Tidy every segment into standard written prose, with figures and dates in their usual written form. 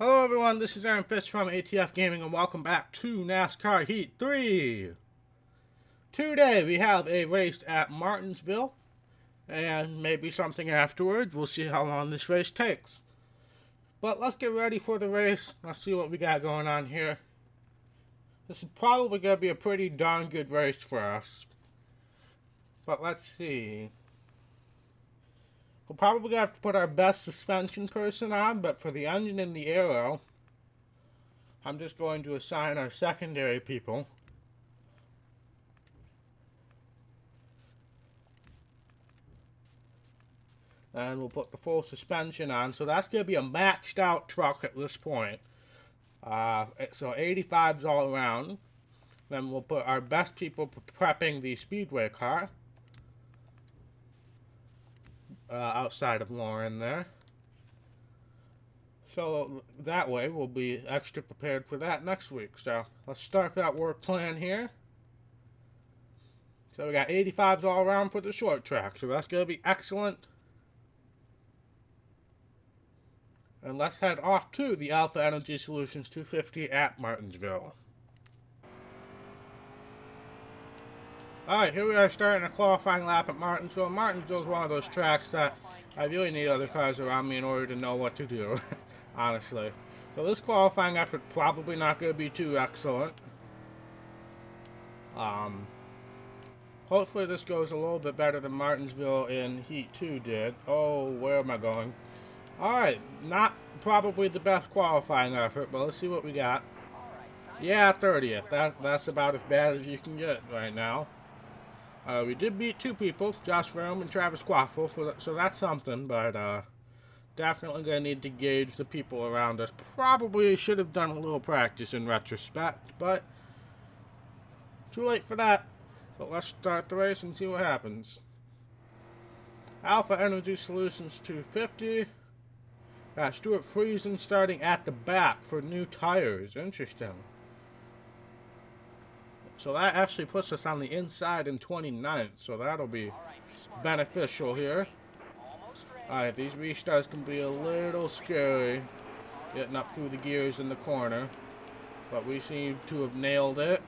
Hello everyone, this is Aaron Fitz from ATF Gaming and welcome back to NASCAR Heat 3. Today we have a race at Martinsville and maybe something afterwards. We'll see how long this race takes. But let's get ready for the race. Let's see what we got going on here. This is probably going to be a pretty darn good race for us. But let's see. We'll probably have to put our best suspension person on, but for the engine and the aero, I'm just going to assign our secondary people. And we'll put the full suspension on. So that's going to be a maxed out truck at this point. So 85s all around. Then we'll put our best people prepping the speedway car. Outside of Lauren there. So that way we'll be extra prepared for that next week. So let's start that work plan here. So we got 85s all around for the short track. So that's going to be excellent. And let's head off to the Alpha Energy Solutions 250 at Martinsville. Alright, here we are starting a qualifying lap at Martinsville. Martinsville is one of those tracks that I really need other cars around me in order to know what to do, honestly. So this qualifying effort probably not going to be too excellent. Hopefully this goes a little bit better than Martinsville in Heat 2 did. Oh, where am I going? Alright, not probably the best qualifying effort, but let's see what we got. Yeah, 30th. That's about as bad as you can get right now. We did beat two people, Josh Rome and Travis Quaffle, so that's something, but definitely going to need to gauge the people around us. Probably should have done a little practice in retrospect, but too late for that. But let's start the race and see what happens. Alpha Energy Solutions 250. Got Stuart Friesen starting at the back for new tires. Interesting. So that actually puts us on the inside in 29th, so that'll be beneficial here. Alright, these restarts can be a little scary, getting up through the gears in the corner, but we seem to have nailed it.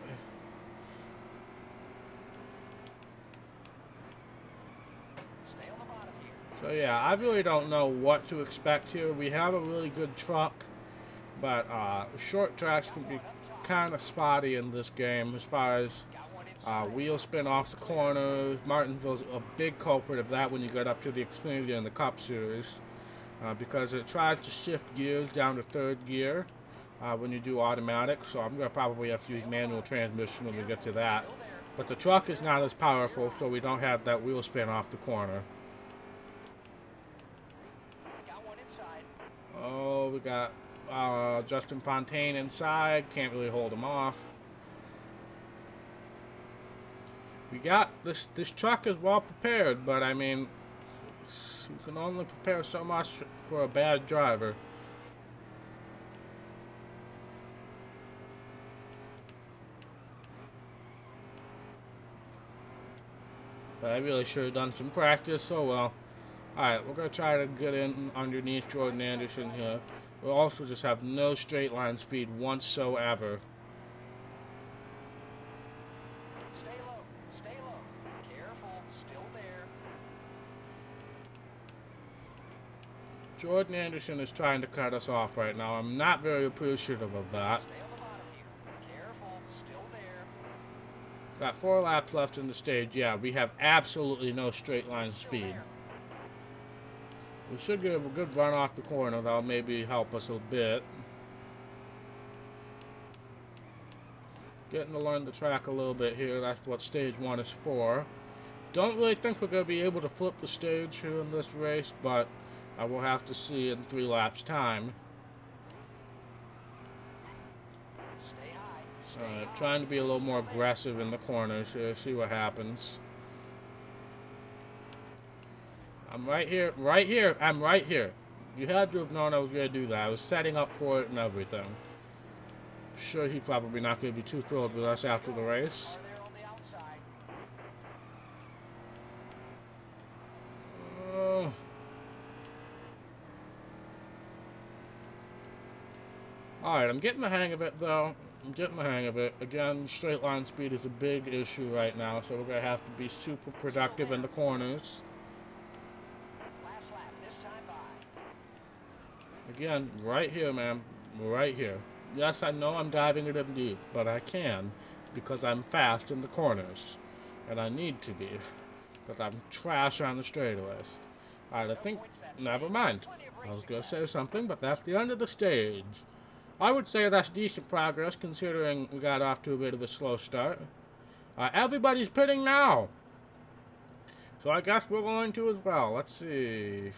So yeah, I really don't know what to expect here. We have a really good truck, but short tracks can be kind of spotty in this game as far as wheel spin off the corners. Martinsville's a big culprit of that when you get up to the Xfinity and the Cup Series, because it tries to shift gears down to third gear when you do automatic, so I'm going to probably have to use manual transmission when we get to that. But the truck is not as powerful, so we don't have that wheel spin off the corner. Oh, we got Justin Fontaine inside. Can't really hold him off. We got this truck is well prepared, but I mean, you can only prepare so much for a bad driver. But I really should have done some practice, so well. Alright, we're going to try to get in underneath Jordan Anderson here. We'll also just have no straight line speed whatsoever. Stay low, stay low. Careful, still there. Jordan Anderson is trying to cut us off right now. I'm not very appreciative of that. Stay on the bottom here. Careful, still there. Got 4 laps left in the stage. Yeah, we have absolutely no straight line speed. We should get a good run off the corner. That'll maybe help us a bit. Getting to learn the track a little bit here. That's what stage 1 is for. Don't really think we're going to be able to flip the stage here in this race, but I will have to see in 3 laps time. Alright, trying to be a little more aggressive in the corners here. See what happens. I'm right here, I'm right here. You had to have known I was going to do that. I was setting up for it and everything. I'm sure he's probably not going to be too thrilled with us after the race. Alright, I'm getting the hang of it, though. I'm getting the hang of it. Again, straight line speed is a big issue right now, so we're going to have to be super productive in the corners. Last lap, this time by. Again, right here, man. Right here. Yes, I know I'm diving it in deep, but I can because I'm fast in the corners. And I need to be because I'm trash on the straightaways. Alright, I think... Never mind. I was going to say something, but that's the end of the stage. I would say that's decent progress considering we got off to a bit of a slow start. Everybody's pitting now. So I guess we're going to as well. Let's see.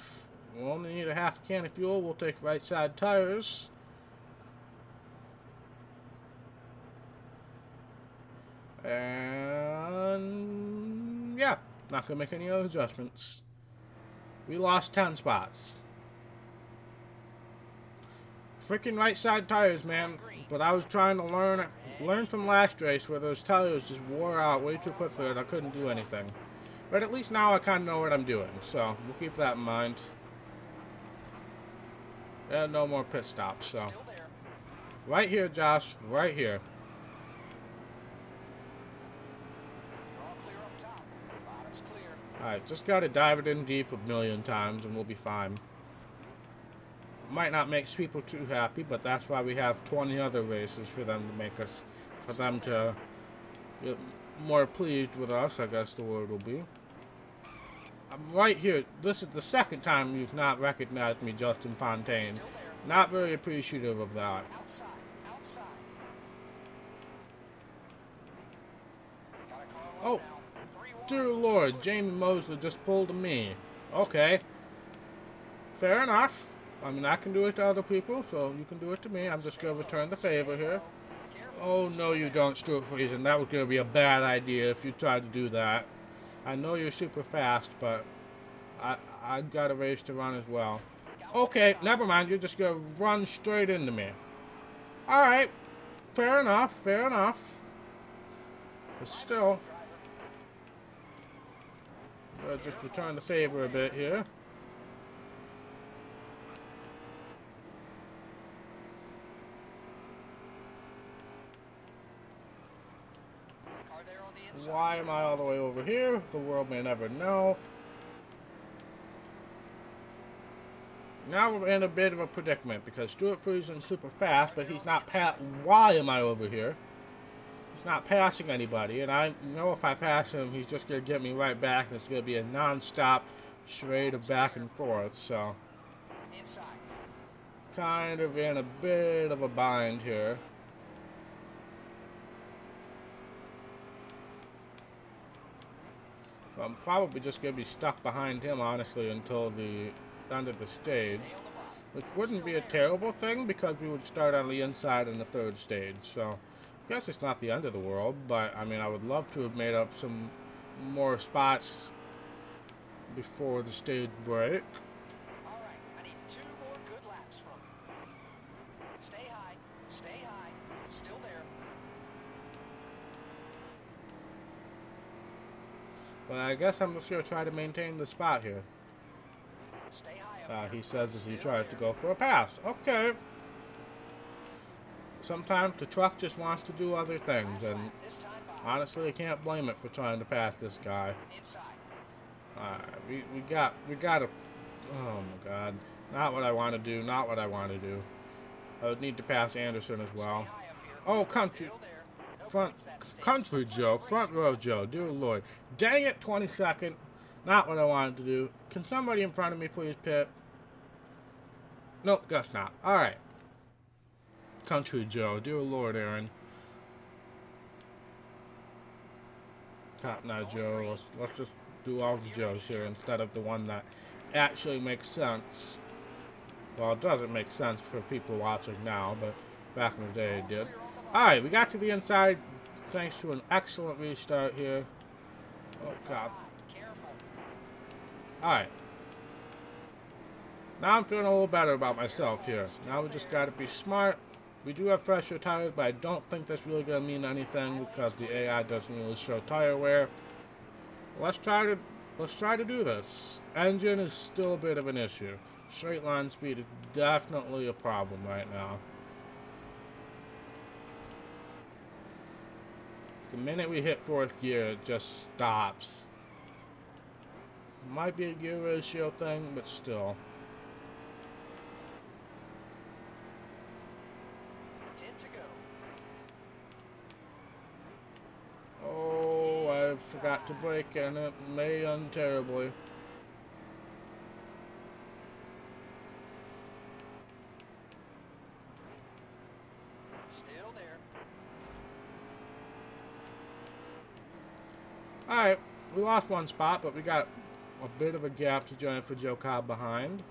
We'll only need a half a can of fuel. We'll take right side tires. And yeah, not gonna make any other adjustments. We lost 10 spots. Freaking right side tires, man. But I was trying to learn from last race where those tires just wore out way too quickly and I couldn't do anything. But at least now I kind of know what I'm doing, so we'll keep that in mind. And no more pit stops, so. Right here, Josh, right here. Alright, just gotta dive it in deep a million times and we'll be fine. Might not make people too happy, but that's why we have 20 other races for them to make us, for them to get more pleased with us, I guess the word will be. I'm right here. This is the second time you've not recognized me, Justin Fontaine. Not very appreciative of that. Oh, dear Lord, Jamie Mosley just pulled a me. Okay. Fair enough. I mean, I can do it to other people, so you can do it to me. I'm just going to return the favor here. Oh, no, you don't, Stuart Friesen. That was going to be a bad idea if you tried to do that. I know you're super fast, but I've got a race to run as well. Okay, never mind. You're just going to run straight into me. Alright. Fair enough, fair enough. But still, I'll just return the favor a bit here. Why am I all the way over here? The world may never know. Now we're in a bit of a predicament because Stuart Friesen's super fast, but he's not why am I over here? He's not passing anybody, and I know if I pass him, he's just going to get me right back, and it's going to be a non-stop charade of back and forth, so. Kind of in a bit of a bind here. I'm probably just going to be stuck behind him, honestly, until the end of the stage. Which wouldn't be a terrible thing, because we would start on the inside in the third stage. So, I guess it's not the end of the world, but, I mean, I would love to have made up some more spots before the stage break. Alright, I need 2 more good laps from you. Stay high, still there. But I guess I'm just going to try to maintain the spot here. Stay high up He says as he tries to go for a pass. Okay. Sometimes the truck just wants to do other things, and honestly, I can't blame it for trying to pass this guy. We got to... Oh my God. Not what I want to do, not what I want to do. I would need to pass Anderson as well. Oh, country Joe, front row Joe, dear Lord. Dang it, 22nd. Not what I wanted to do. Can somebody in front of me please pit? Nope, guess not. Alright. Country Joe, dear Lord, Aaron. Cotton Eye Joe, let's just do all the Joes here instead of the one that actually makes sense. Well, it doesn't make sense for people watching now, but back in the day it did. Alright, we got to the inside thanks to an excellent restart here. Oh, God. Alright. Now I'm feeling a little better about myself here. Now we just gotta be smart. We do have fresher tires, but I don't think that's really gonna mean anything because the AI doesn't really show tire wear. Let's try to do this. Engine is still a bit of an issue. Straight line speed is definitely a problem right now. The minute we hit fourth gear, it just stops. Might be a gear ratio thing, but still. 10 to go. Oh, I forgot to brake and it may end terribly. Still there. Alright, we lost one spot, but we got a bit of a gap to join for Joe Cobb behind.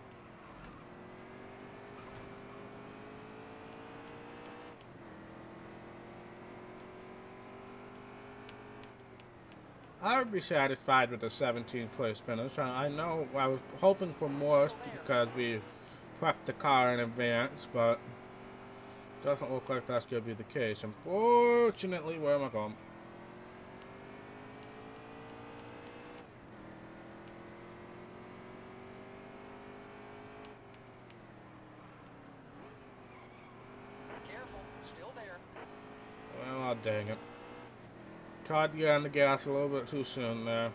I would be satisfied with a 17th place finish. I know I was hoping for more because we prepped the car in advance, but doesn't look like that's going to be the case. Unfortunately, where am I going? Careful. Still there. Well, dang it. Tried to get on the gas a little bit too soon there.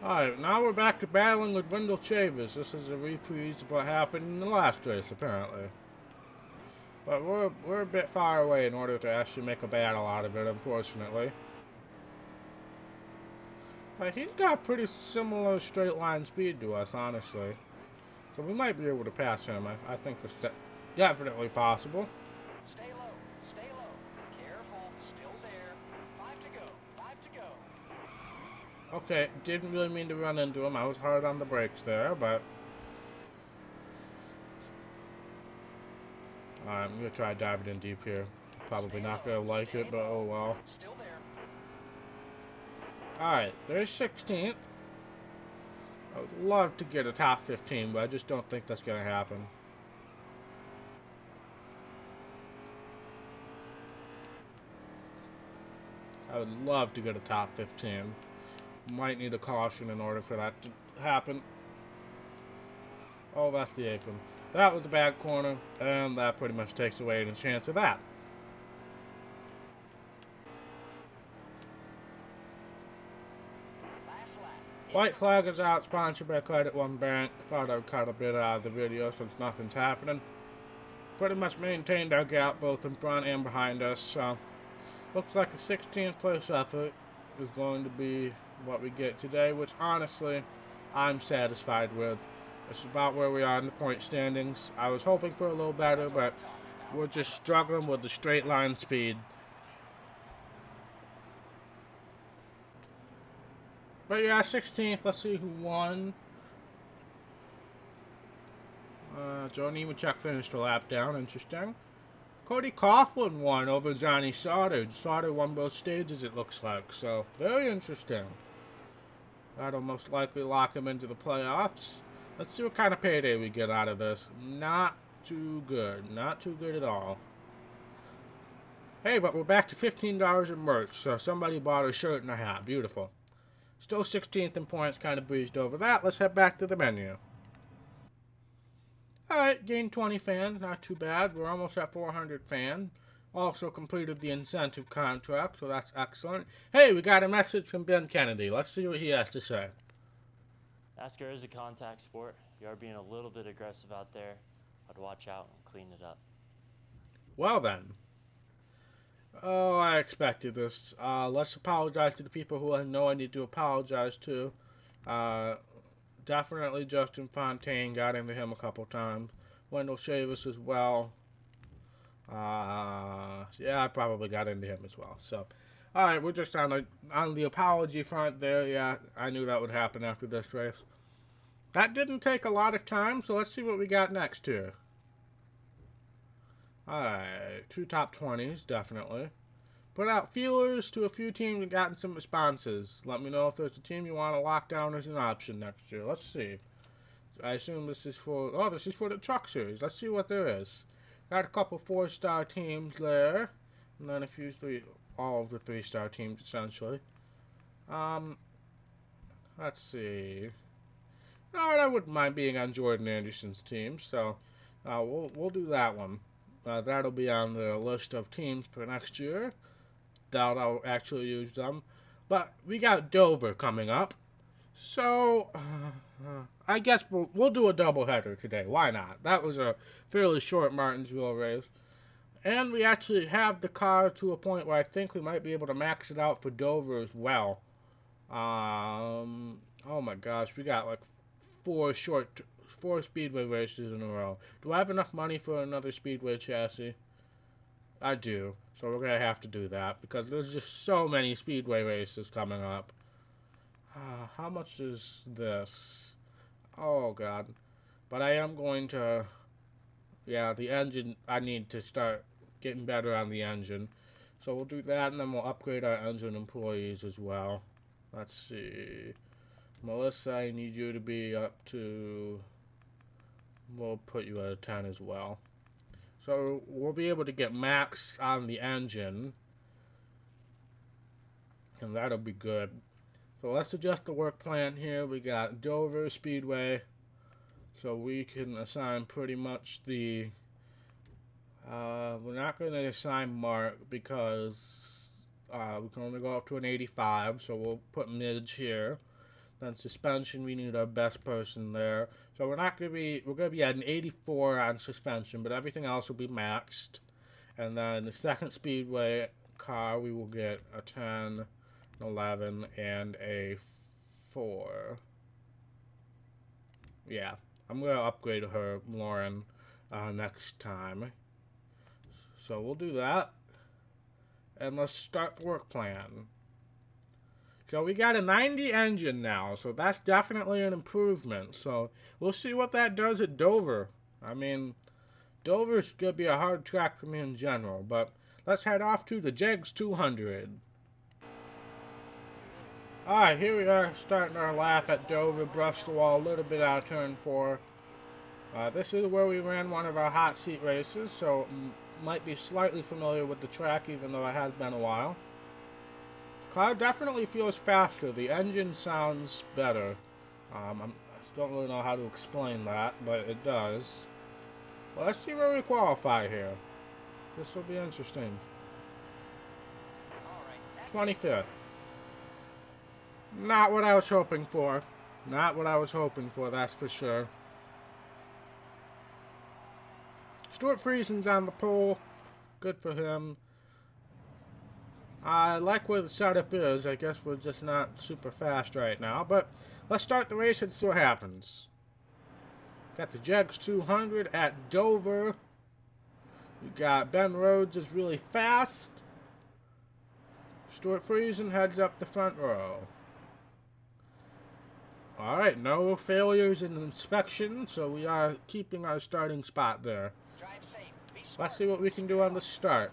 Alright, now we're back to battling with Wendell Chavez. This is a reprise of what happened in the last race, apparently. But we're a bit far away in order to actually make a battle out of it, unfortunately. But he's got pretty similar straight line speed to us, honestly. So we might be able to pass him. I think it's definitely possible. Stay low. Stay low. Careful. Still there. 5 to go. 5 to go. Okay, didn't really mean to run into him. I was hard on the brakes there, but... I'm going to try diving in deep here. Probably not going to like it, but oh well. Still there. Alright, there's 16th. I would love to get a top 15, but I just don't think that's going to happen. I would love to get a top 15. Might need a caution in order for that to happen. Oh, that's the apron. That was a bad corner, and that pretty much takes away any chance of that. Last lap. White flag is out, sponsored by Credit One Bank. Thought I would cut a bit out of the video since nothing's happening. Pretty much maintained our gap both in front and behind us, so looks like a 16th place effort is going to be what we get today, which honestly I'm satisfied with. It's about where we are in the point standings. I was hoping for a little better, but we're just struggling with the straight line speed. But yeah, 16th. Let's see who won. Joe Nemechek finished a lap down. Interesting. Cody Coughlin won over Johnny Sauter. Sauter won both stages, it looks like. So, very interesting. That'll most likely lock him into the playoffs. Let's see what kind of payday we get out of this. Not too good. Not too good at all. Hey, but we're back to $15 in merch, so somebody bought a shirt and a hat. Beautiful. Still 16th in points, kind of breezed over that. Let's head back to the menu. Alright, gained 20 fans, not too bad. We're almost at 400 fans. Also completed the incentive contract, so that's excellent. Hey, we got a message from Ben Kennedy. Let's see what he has to say. NASCAR is a contact sport. You are being a little bit aggressive out there. I'd watch out and clean it up. Well then. Oh, I expected this. Let's apologize to the people who I know I need to apologize to. Definitely Justin Fontaine, got into him a couple times. Wendell Chavez as well. Yeah, I probably got into him as well. So, alright, we're just on the apology front there. Yeah, I knew that would happen after this race. That didn't take a lot of time, so let's see what we got next here. Alright, 2 top 20s, definitely. Put out feelers to a few teams and gotten some responses. Let me know if there's a team you want to lock down as an option next year. Let's see. I assume this is for... Oh, this is for the Truck Series. Let's see what there is. Got a couple 4-star teams there. And then a few all of the 3-star teams essentially. Let's see. No, I wouldn't mind being on Jordan Anderson's team, so we'll do that one. That'll be on the list of teams for next year. Doubt I'll actually use them. But we got Dover coming up. So, I guess we'll do a doubleheader today. Why not? That was a fairly short Martinsville race. And we actually have the car to a point where I think we might be able to max it out for Dover as well. Oh my gosh, we got like 4 speedway races in a row. Do I have enough money for another speedway chassis? I do. So we're going to have to do that because there's just so many speedway races coming up. How much is this? Oh god. But I am going to... Yeah, the engine, I need to start getting better on the engine. So we'll do that and then we'll upgrade our engine employees as well. Let's see. Melissa, I need you to be up to... We'll put you at a 10 as well. So we'll be able to get max on the engine. And that'll be good. So let's adjust the work plan here. We got Dover Speedway. So we can assign pretty much the... we're not going to assign Mark because we can only go up to an 85. So we'll put Midge here. Then suspension, we need our best person there. So we're going to be at an 84 on suspension, but everything else will be maxed. And then the second speedway car, we will get a 10, 11, and a 4. Yeah, I'm going to upgrade her, Lauren, next time. So we'll do that. And let's start the work plan. So we got a 90 engine now, so that's definitely an improvement. So we'll see what that does at Dover. I mean, Dover's going to be a hard track for me in general, but let's head off to the Jegs 200. Alright, here we are starting our lap at Dover. Brushed the wall a little bit out of turn 4. This is where we ran one of our hot seat races, so might be slightly familiar with the track even though it has been a while. Car definitely feels faster. The engine sounds better. I don't really know how to explain that, but it does. Well, let's see where we qualify here. This will be interesting. 25th. Not what I was hoping for. Not what I was hoping for, that's for sure. Stuart Friesen's on the pole. Good for him. I like where the setup is. I guess we're just not super fast right now. But let's start the race and see what happens. Got the Jegs 200 at Dover. We got Ben Rhodes is really fast. Stuart Friesen heads up the front row. Alright, no failures in inspection, so we are keeping our starting spot there. Let's see what we can do on the start.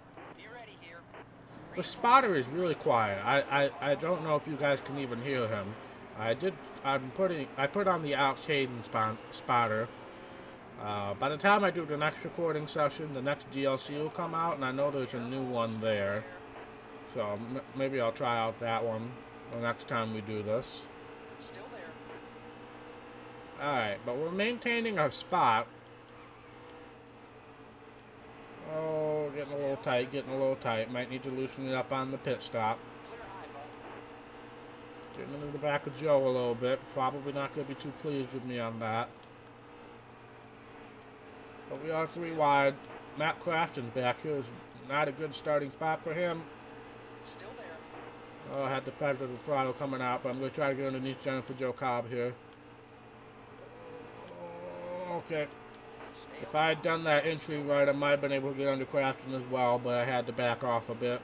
The spotter is really quiet. I don't know if you guys can even hear him. I put on the Alex Hayden spotter. By the time I do the next recording session, the next DLC will come out, and I know there's a new one there. So maybe I'll try out that one the next time we do this. Alright, but we're maintaining our spot. Oh, getting a little tight. Might need to loosen it up on the pit stop. Getting into the back of Joe a little bit. Probably not going to be too pleased with me on that. But we are 3 wide. Matt Crafton's back here is not a good starting spot for him. Oh, I had the 5 to the throttle coming out, but I'm going to try to get underneath Jennifer Joe Cobb here. Okay. If I had done that entry right, I might have been able to get under Crafton as well, but I had to back off a bit.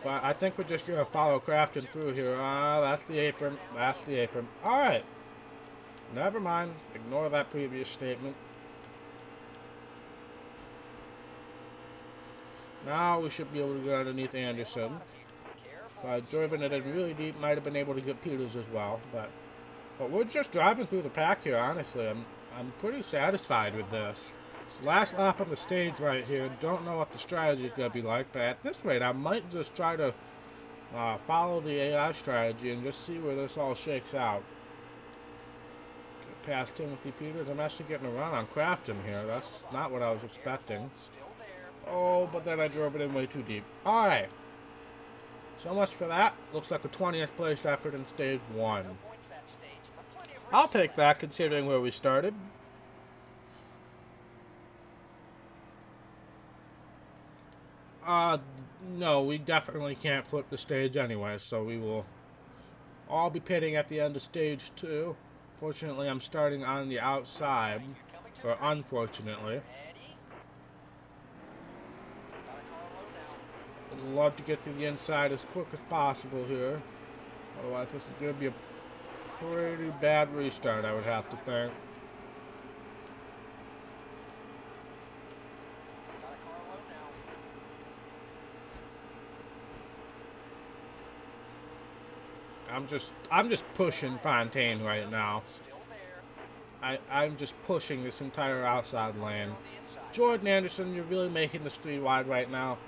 But I think we're just going to follow Crafton through here. That's the apron. That's the apron. Alright. Never mind. Ignore that previous statement. Now we should be able to get underneath Anderson. If I had driven it in really deep, might have been able to get Peters as well. But we're just driving through the pack here, honestly. I'm pretty satisfied with this. Last lap on the stage right here. Don't know what the strategy is going to be like, but at this rate, I might just try to follow the AI strategy and just see where this all shakes out. Get past Timothy Peters. I'm actually getting a run on Crafton here. That's not what I was expecting. Oh, but then I drove it in way too deep. Alright. So much for that. Looks like a 20th place effort in stage 1. I'll take that considering where we started. No, we definitely can't flip the stage anyway, so we will all be pitting at the end of stage 2. Fortunately, I'm starting on the outside, or unfortunately. I'd love to get to the inside as quick as possible here. Otherwise, this is going to be a pretty bad restart, I would have to think. I'm just pushing Fontaine right now. I'm just pushing this entire outside lane. Jordan Anderson, you're really making this 3 wide right now.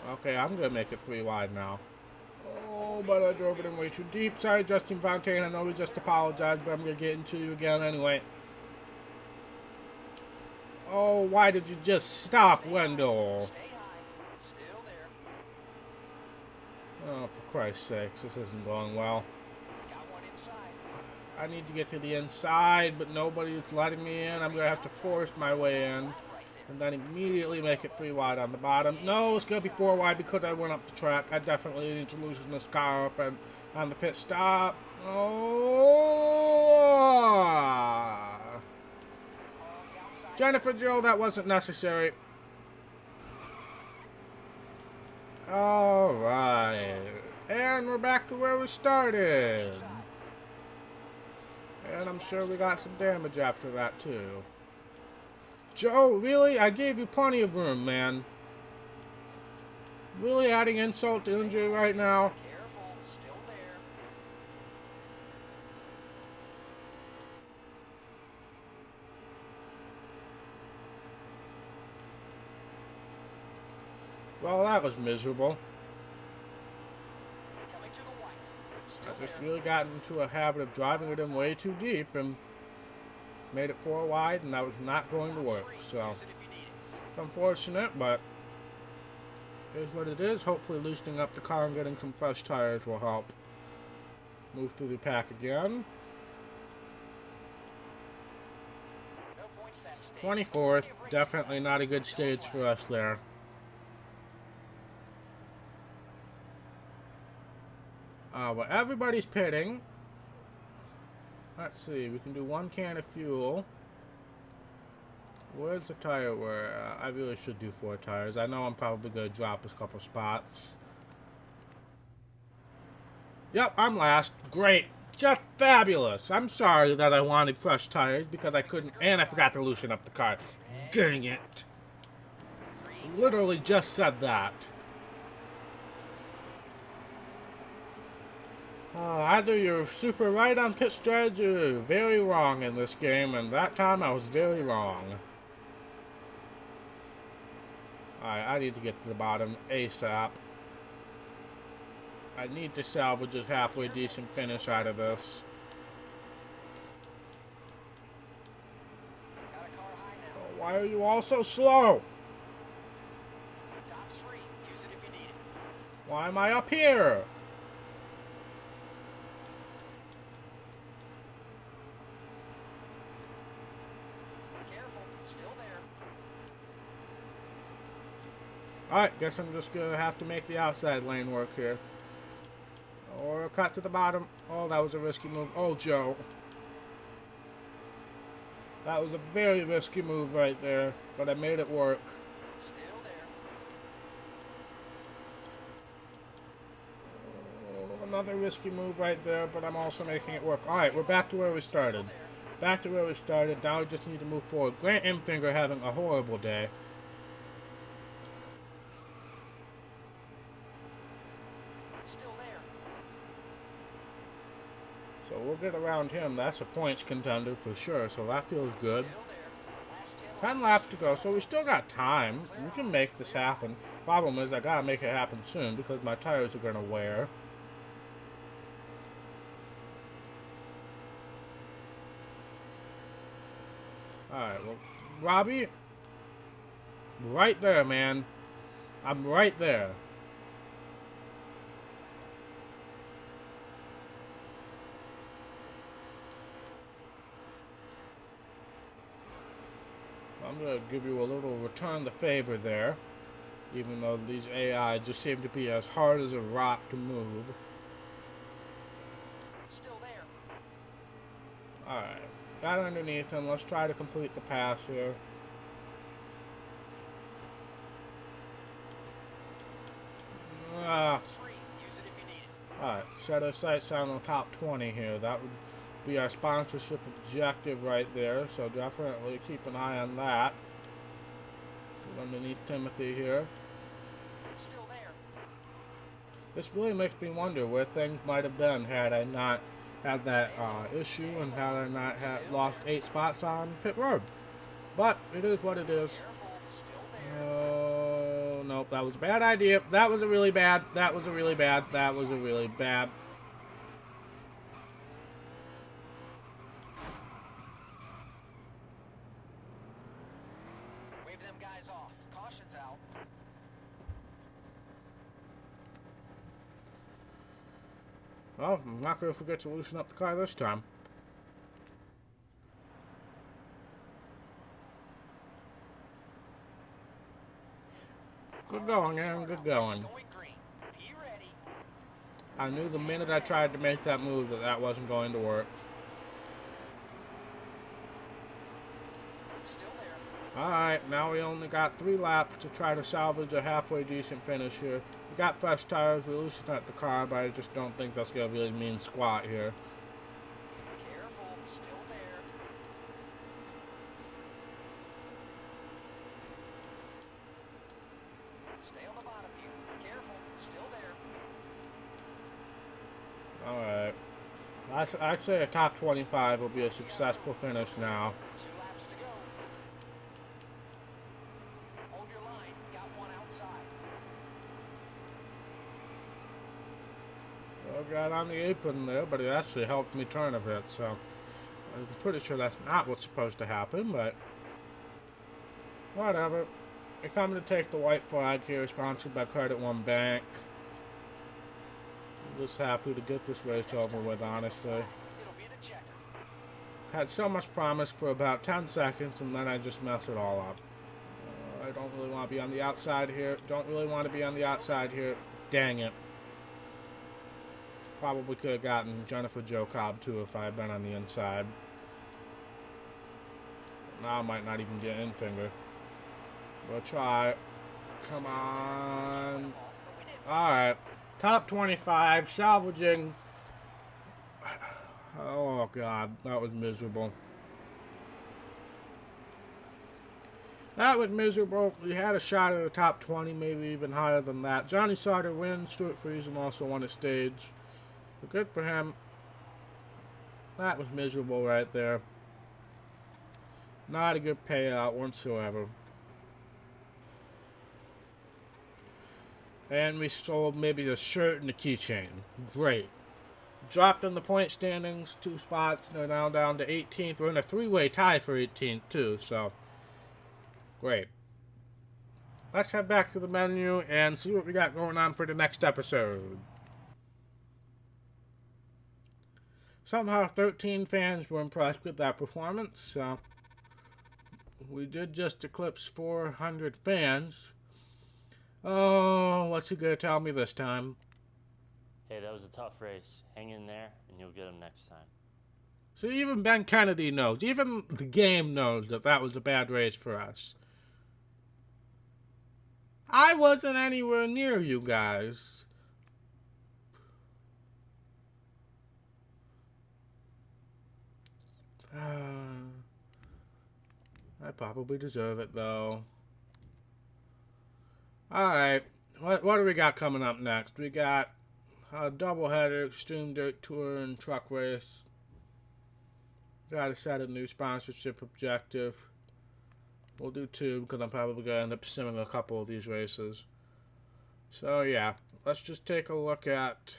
Okay, I'm gonna make it 3 wide now. Oh, but I drove it in way too deep. Sorry, Justin Fontaine. I know we just apologized, but I'm gonna get into you again anyway. Oh, why did you just stop, Wendell? Oh, for Christ's sakes, this isn't going well. I need to get to the inside, but nobody's letting me in. I'm going to have to force my way in. And then immediately make it 3 wide on the bottom. No, it's going to be 4 wide because I went up the track. I definitely need to loosen this car up and on the pit stop. Oh! Jennifer Jill, that wasn't necessary. Alright. And we're back to where we started. And I'm sure we got some damage after that, too. Joe, really? I gave you plenty of room, man. Really adding insult to injury right now? Well, that was miserable. I just really got into a habit of driving it in way too deep and made it 4 wide, and that was not going to work. So, it's unfortunate, but it is what it is. Hopefully loosening up the car and getting some fresh tires will help. Move through the pack again. 24th, definitely not a good stage for us there. Well, everybody's pitting. Let's see, we can do 1 can of fuel. Where's the tire wear? I really should do 4 tires. I know I'm probably going to drop a couple spots. Yep, I'm last. Great. Just fabulous. I'm sorry that I wanted fresh tires because I couldn't, and I forgot to loosen up the car. Dang it. Literally just said that. Either you're super right on pit strategy or you're very wrong in this game, and that time I was very wrong. Alright, I need to get to the bottom ASAP. I need to salvage a halfway decent finish out of this. Oh, why are you all so slow? Why am I up here? Alright, guess I'm just gonna have to make the outside lane work here. Or cut to the bottom. Oh, that was a risky move. Oh, Joe. That was a very risky move right there, but I made it work. Still there. Oh, another risky move right there, but I'm also making it work. Alright, we're back to where we started. Back to where we started. Now we just need to move forward. Grant Imfinger having a horrible day. So we'll get around him. That's a points contender for sure, so that feels good. Still there. Last 10 10 laps. laps to go, so we still got time. We can make this happen. Problem is, I gotta make it happen soon because my tires are gonna wear. Alright, well, Robbie, right there, man. I'm right there. I'm gonna give you a little return the favor there, even though these AI just seem to be as hard as a rock to move. Still there. Alright, got underneath him. Let's try to complete the pass here. Ah. Free. Use it if you need it. Alright, set our sights on the top 20 here. That would be our sponsorship objective right there, so definitely keep an eye on that. Get underneath Timothy here. Still there. This really makes me wonder where things might have been had I not had that issue and had I not had lost 8 spots on pit road. But it is what it is. Careful. Still there. Oh, nope, that was a bad idea. That was a really bad. That was a really bad. That was a really bad. Wave them guys off. Caution's out. Well, I'm not going to forget to loosen up the car this time. Good going, Aaron. Good going. Going green. Be ready. I knew the minute I tried to make that move that that wasn't going to work. Still there. Alright, now we only got 3 laps to try to salvage a halfway decent finish here. We got fresh tires, we loosened up the car, but I just don't think that's going to really mean squat here. Careful. Still there. Stay on the bottom here. Careful. Still there. Alright. I'd say a top 25 will be a successful finish now. 2 laps to go. Hold your line. Got one outside. Well, got on the apron there, but it actually helped me turn a bit, so I'm pretty sure that's not what's supposed to happen, but whatever. We're coming to take the white flag here, sponsored by Credit One Bank. I'm just happy to get this race over with, honestly. It'll be the checker. Had so much promise for about 10 seconds, and then I just mess it all up. I don't really want to be on the outside here. Don't really want to be on the outside here. Dang it. Probably could have gotten Jennifer Jo Cobb, too, if I had been on the inside. Now I might not even get in finger. We'll try. Come on. Alright. Top 25. Salvaging. Oh, God. That was miserable. That was miserable. We had a shot at the top 20, maybe even higher than that. Johnny Sauter wins. Stuart Friesen also won a stage. But good for him. That was miserable right there. Not a good payout whatsoever. And we sold maybe a shirt and a keychain. Great. Dropped in the point standings 2 spots. They're now down to 18th. We're in a 3-way tie for 18th too, so great. Let's head back to the menu and see what we got going on for the next episode. Somehow 13 fans were impressed with that performance, so we did just eclipse 400 fans. Oh, what's he gonna tell me this time? Hey, that was a tough race. Hang in there, and you'll get them next time. So even Ben Kennedy knows, even the game knows that that was a bad race for us. I wasn't anywhere near you guys. I probably deserve it, though. Alright, what do we got coming up next? We got doubleheader, Extreme Dirt Tour and Truck Race. Got to set a new sponsorship objective. We'll do 2 because I'm probably going to end up simming a couple of these races. So yeah, let's just take a look at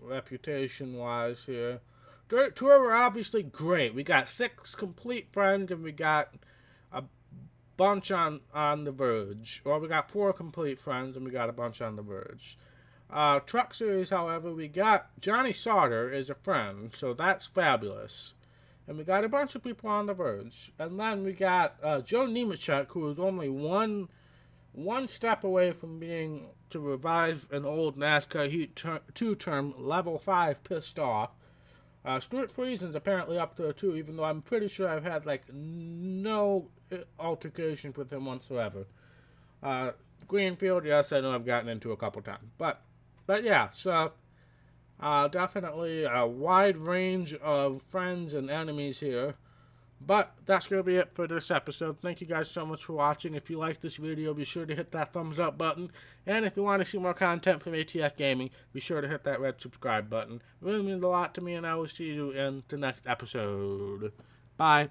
reputation-wise here. Dirt Tour were obviously great. We got 6 complete friends and we got a bunch on the verge. Well, we got 4 complete friends and we got a bunch on the verge. Truck Series, however, we got Johnny Sauter is a friend, so that's fabulous. And we got a bunch of people on the verge. And then we got Joe Nemechek, who is only one step away from being to revive an old NASCAR Heat 2 term level 5 pissed off. Stuart Friesen's apparently up there too, even though I'm pretty sure I've had like no altercation with him whatsoever. Greenfield, yes, I know I've gotten into a couple times, but yeah, so definitely a wide range of friends and enemies here. But that's going to be it for this episode. Thank you guys so much for watching. If you like this video, be sure to hit that thumbs up button. And if you want to see more content from ATS Gaming, be sure to hit that red subscribe button. It really means a lot to me, and I will see you in the next episode. Bye.